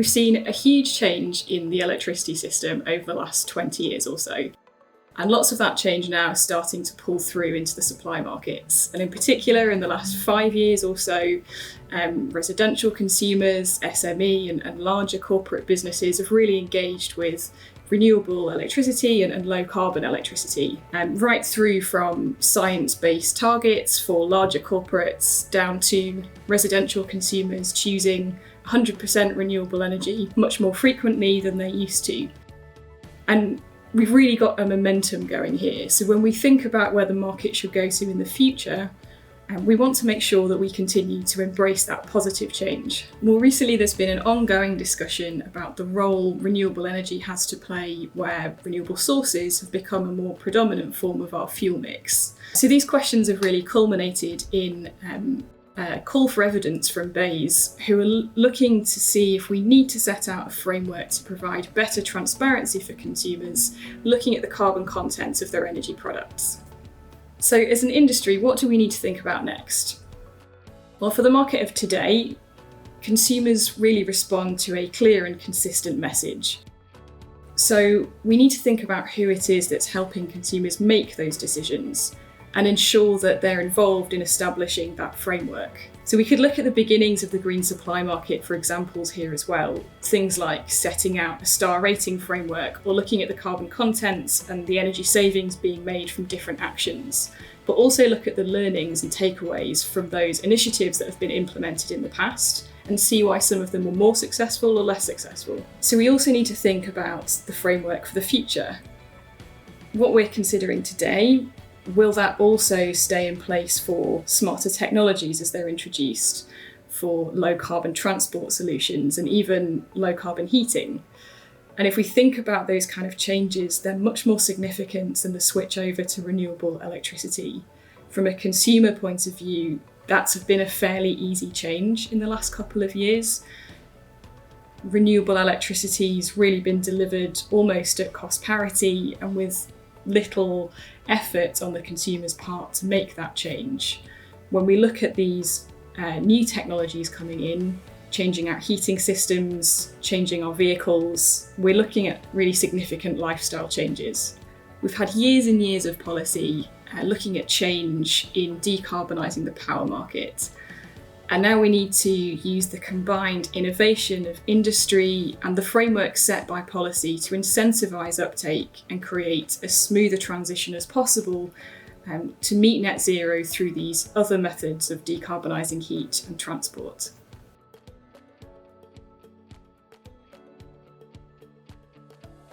We've seen a huge change in the electricity system over the last 20 years or so. And lots of that change now is starting to pull through into the supply markets. And in particular, in the last 5 years or so, residential consumers, SME and larger corporate businesses have really engaged with renewable electricity and low carbon electricity, right through from science-based targets for larger corporates down to residential consumers choosing 100% renewable energy much more frequently than they used to. And we've really got a momentum going here. So when we think about where the market should go to in the future, we want to make sure that we continue to embrace that positive change. More recently, there's been an ongoing discussion about the role renewable energy has to play where renewable sources have become a more predominant form of our fuel mix. So these questions have really culminated in a call for evidence from BIEE, who are looking to see if we need to set out a framework to provide better transparency for consumers, looking at the carbon content of their energy products. So as an industry, what do we need to think about next? Well, for the market of today, consumers really respond to a clear and consistent message. So we need to think about who it is that's helping consumers make those decisions and ensure that they're involved in establishing that framework. So we could look at the beginnings of the green supply market for examples here as well. Things like setting out a star rating framework or looking at the carbon contents and the energy savings being made from different actions, but also look at the learnings and takeaways from those initiatives that have been implemented in the past and see why some of them were more successful or less successful. So we also need to think about the framework for the future. What we're considering today, will that also stay in place for smarter technologies as they're introduced, for low carbon transport solutions and even low carbon heating? And if we think about those kind of changes, they're much more significant than the switch over to renewable electricity. From a consumer point of view, that's been a fairly easy change in the last couple of years. Renewable electricity's really been delivered almost at cost parity and with little effort on the consumer's part to make that change. When we look at these new technologies coming in, changing our heating systems, changing our vehicles, we're looking at really significant lifestyle changes. We've had years and years of policy looking at change in decarbonising the power market. And now we need to use the combined innovation of industry and the framework set by policy to incentivise uptake and create a smoother transition as possible to meet net zero through these other methods of decarbonising heat and transport.